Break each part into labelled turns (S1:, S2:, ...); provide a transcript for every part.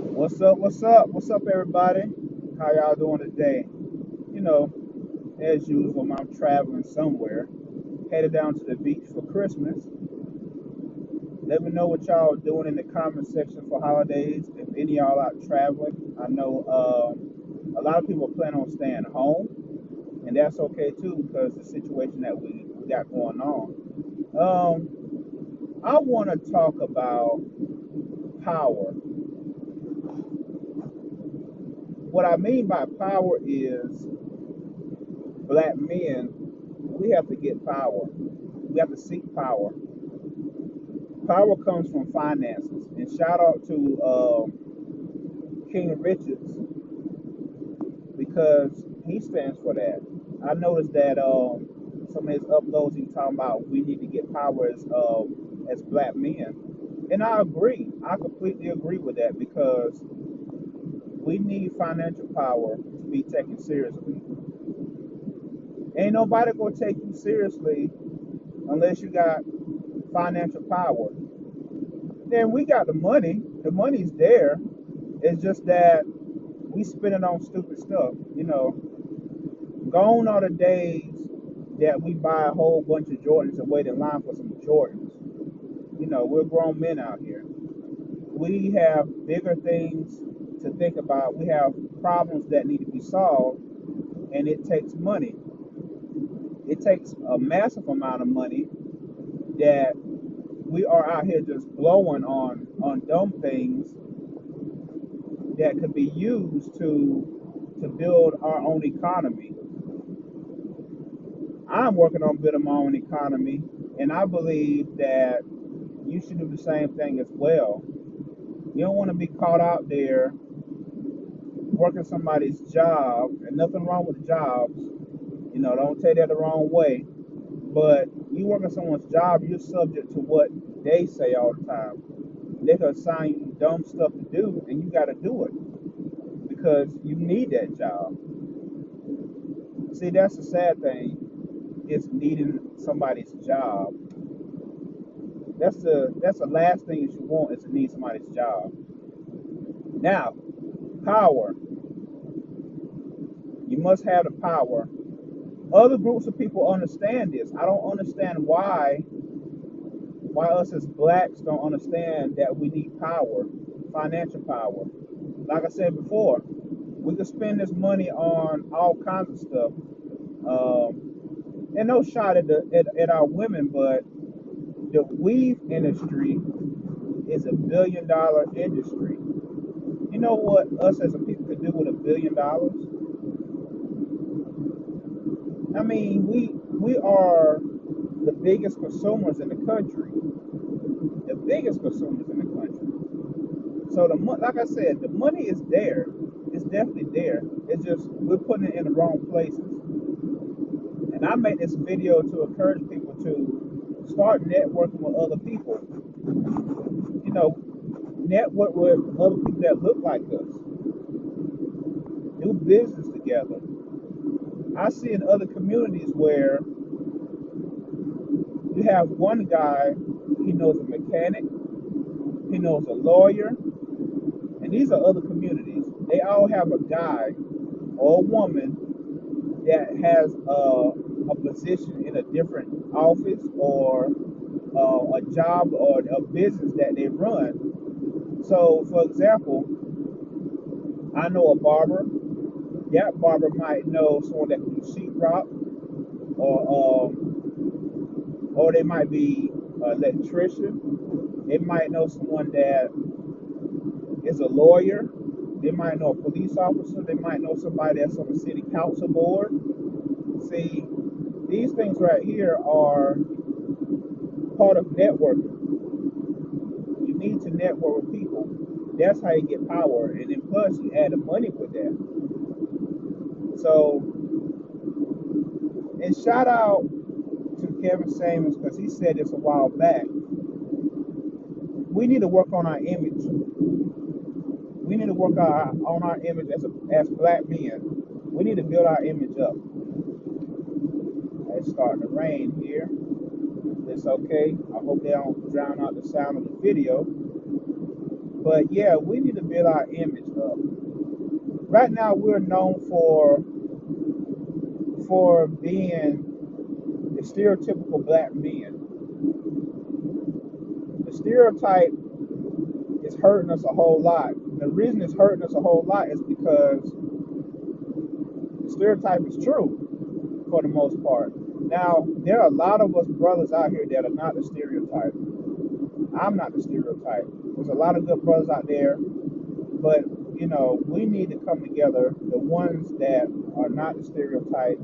S1: What's up? What's up? What's up, everybody? How y'all doing today? You know, as usual, I'm traveling somewhere, headed down to the beach for Christmas. Let me know what y'all doing in the comment section for holidays. If any of y'all out traveling, I know a lot of people plan on staying home, and that's okay too because the situation that we got going on. I want to talk about power. What I mean by power is black men, we have to get power. We have to seek power. Power comes from finances. And shout out to King Richez because he stands for that. I noticed that some of his uploads he talking about we need to get power as black men, and I agree. I completely agree with that because we need financial power to be taken seriously. Ain't nobody gonna take you seriously unless you got financial power. Then we got the money. The money's there. It's just that we spend it on stupid stuff. Gone are the days that we buy a whole bunch of Jordans and wait in line for some Jordans. We're grown men out here. We have bigger things to think about. We have problems that need to be solved, and it takes money. It takes a massive amount of money that we are out here just blowing on dumb things that could be used to build our own economy. I'm working on building my own economy, and I believe that you should do the same thing as well. You don't want to be caught out there working somebody's job, and nothing wrong with jobs. Don't take that the wrong way. But you working someone's job, you're subject to what they say all the time. They can assign you dumb stuff to do, and you got to do it because you need that job. See, that's the sad thing. Is needing somebody's job. That's the last thing that you want is to need somebody's job. Now, power. You must have the power. Other groups of people understand this. I don't understand why us as blacks don't understand that we need power, financial power. Like I said before, we could spend this money on all kinds of stuff. And no shot at our women, but the weave industry is a $1 billion industry. You know what us as a people could do with $1 billion? I mean, we are the biggest consumers in the country. The biggest consumers in the country. So like I said, the money is there. It's definitely there. It's just we're putting it in the wrong places. And I made this video to encourage people to start networking with other people. You know, network with other people that look like us. Do business together. I see in other communities where you have one guy, he knows a mechanic, he knows a lawyer, and these are other communities. They all have a guy or a woman that has a position in a different office or a job or a business that they run. So, for example, I know a barber. That barber might know someone that can do sheetrock, or they might be an electrician. They might know someone that is a lawyer. They might know a police officer. They might know somebody that's on the city council board. See, these things right here are part of networking. You need to network with people. That's how you get power. And then plus you add the money with that. So, and shout out to Kevin Samuels because he said this a while back. We need to work on our image. We need to work on our image as black men. We need to build our image up. It's starting to rain here. It's okay. I hope they don't drown out the sound of the video. But yeah, we need to build our image up. Right now, we're known for being the stereotypical black men. The stereotype is hurting us a whole lot. The reason it's hurting us a whole lot is because the stereotype is true for the most part. Now, there are a lot of us brothers out here that are not the stereotype. I'm not the stereotype. There's a lot of good brothers out there, but we need to come together, the ones that are not the stereotype,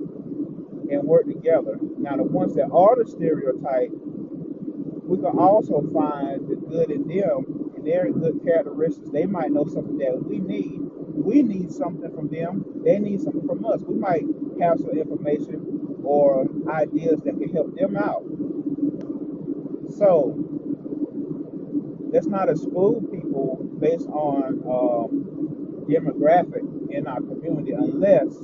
S1: and work together. Now, the ones that are the stereotype, we can also find the good in them and their good characteristics. They might know something that we need. We need something from them. They need something from us. We might have some information or ideas that can help them out. So let's not exclude people based on demographic in our community unless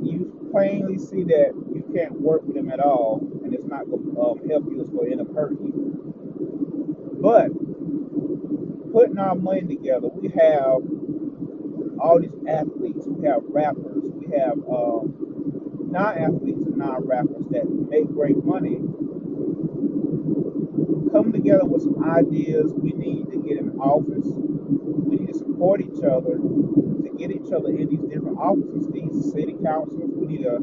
S1: you plainly see that you can't work with them at all and it's not going to help you, it's going to end up hurting you. But putting our money together, we have all these athletes, we have rappers, we have non-athletes and non-rappers that make great money. Come together with some ideas. We need to get in office. We need to support each other to get each other in these different offices, these city councils. We need to.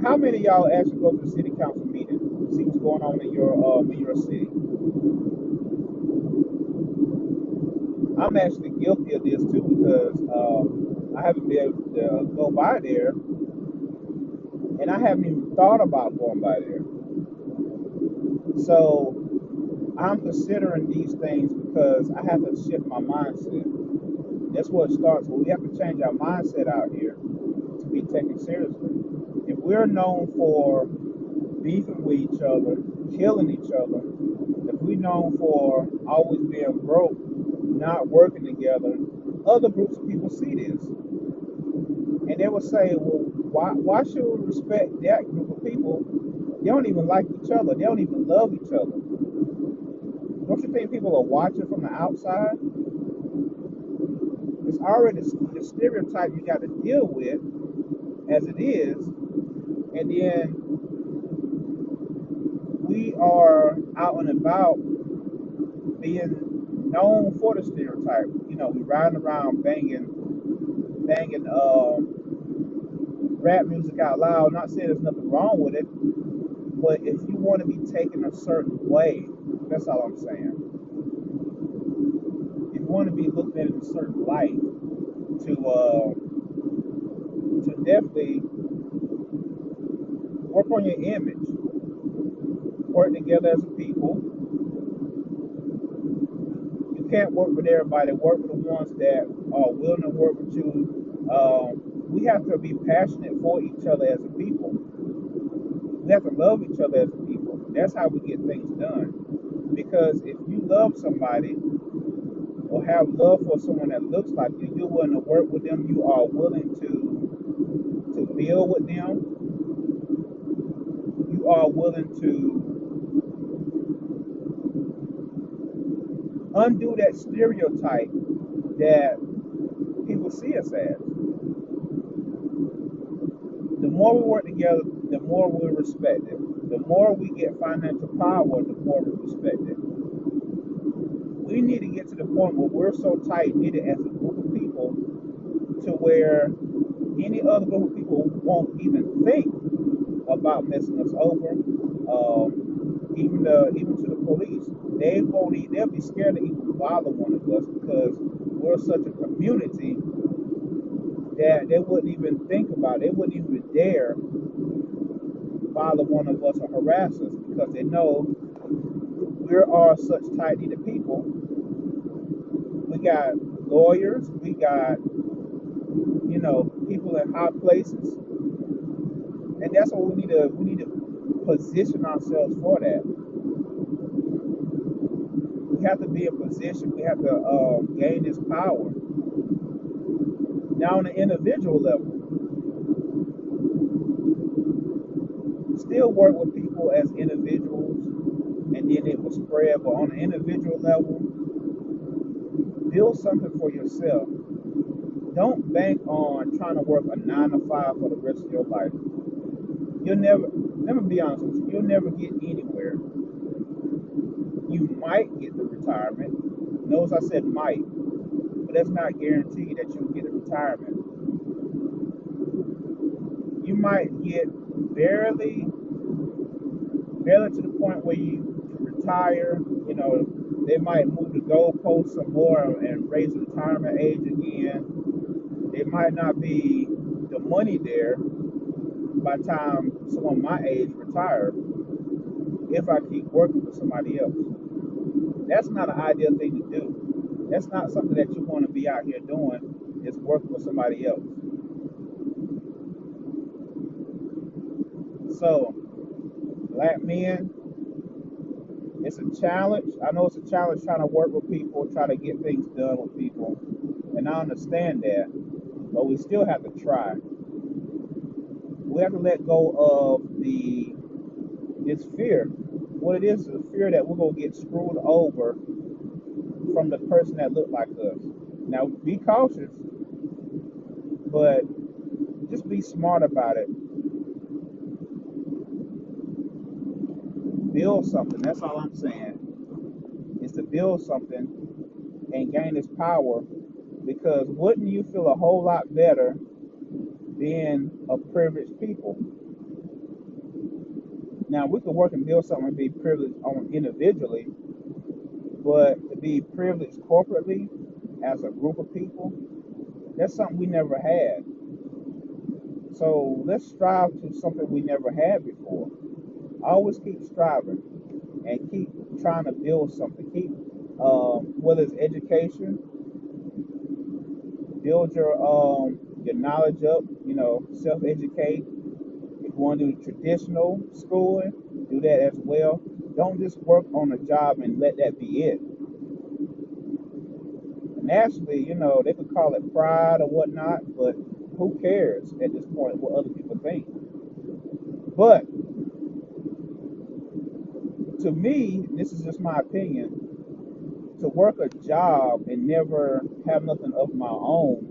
S1: How many of y'all actually go to the city council meeting, see what's going on in your city? I'm actually guilty of this too because I haven't been able to go by there, and I haven't even thought about going by there. So I'm considering these things because I have to shift my mindset. That's what it starts with. We have to change our mindset out here to be taken seriously. If we're known for beefing with each other, killing each other, if we're known for always being broke, not working together, other groups of people see this. And they will say, well, why should we respect that group of people? They don't even like each other. They don't even love each other. Don't you think people are watching from the outside? It's already the stereotype you got to deal with as it is. And then we are out and about being known for the stereotype. We riding around banging rap music out loud. Not saying there's nothing wrong with it, but if you want to be taken a certain way, that's all I'm saying. If you want to be looked at in a certain light, to definitely work on your image, work together as a people. You can't work with everybody. Work with the ones that are willing to work with you. We have to be passionate for each other as a people. We have to love each other as a people. That's how we get things done. Because if you love somebody or have love for someone that looks like you, you're willing to work with them. You are willing to build with them. You are willing to undo that stereotype that people see us as. The more we work together, the more we're respected. The more we get financial power, the more we're respected. We need to get to the point where we're so tight knitted as a group of people to where any other group of people won't even think about messing us over. Even to the police, they'll be scared to even bother one of us because we're such a community that they wouldn't even think about it. They wouldn't even dare bother one of us or harass us because they know we are such tight-knitted people. We got lawyers, we got people in high places, and that's what we need to position ourselves for that. We have to be in position. We have to gain this power. Now, on an individual level, still work with people as individuals, and then it will spread. But on an individual level, Build something for yourself. Don't bank on trying to work a 9 to 5 for the rest of your life. You'll never, let me be honest with you, you'll never get anywhere. You might get the retirement. Notice I said might, but that's not guaranteed that you'll get a retirement. You might get barely, barely to the point where you can retire. You know, they might move the goalposts some more and raise the retirement age again. It might not be the money there by the time someone my age retires if I keep working for somebody else. That's not an ideal thing to do. That's not something that you want to be out here doing, is working for somebody else. So, black men, it's a challenge. I know it's a challenge trying to work with people, try to get things done with people. And I understand that. But we still have to try. We have to let go of this fear. What it is a fear that we're gonna get screwed over from the person that looked like us. Now be cautious, but just be smart about it. Build something. That's all I'm saying. Is to build something and gain this power, because wouldn't you feel a whole lot better being a privileged people? Now we can work and build something and be privileged on individually, but to be privileged corporately as a group of people, that's something we never had. So let's strive to something we never had before. Always keep striving and keep trying to build something. Keep, whether it's education, build your knowledge up. You know, self-educate. If you want to do traditional schooling, do that as well. Don't just work on a job and let that be it. Naturally, you know, they could call it pride or whatnot, but who cares at this point what other people think? But to me, this is just my opinion, to work a job and never have nothing of my own,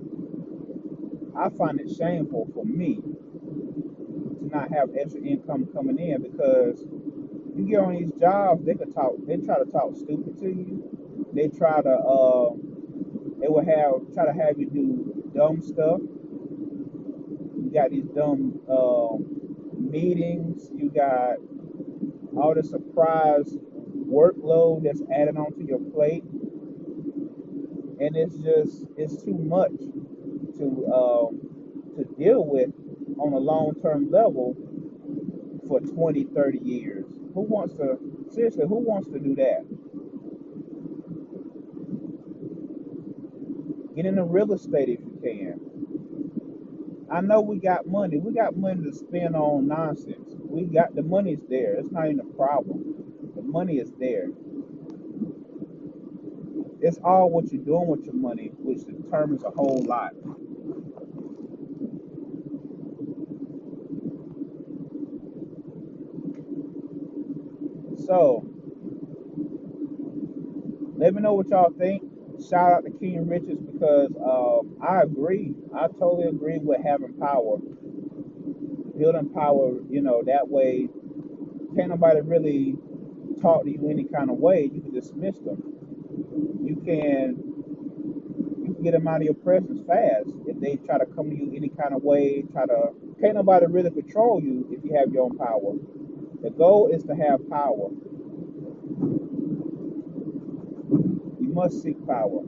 S1: I find it shameful for me to not have extra income coming in, because you get on these jobs, they try to talk stupid to you. They will try to have you do dumb stuff. You got these dumb meetings. You got all the surprise workload that's added onto your plate, and it's too much to deal with on a long-term level for 20, 30 years. Who wants to, seriously, who wants to do that? Get into real estate if you can. I know we got money. We got money to spend on nonsense. The money's there. It's not even a problem. The money is there. It's all what you're doing with your money which determines a whole lot. So, let me know what y'all think. Shout out to King Richez, because I agree. I totally agree with having power, building power. You know, that way, can't nobody really talk to you any kind of way. You can dismiss them. You can you can get them out of your presence fast if they try to come to you any kind of way. Can't nobody really control you if you have your own power. The goal is to have power. You must seek power.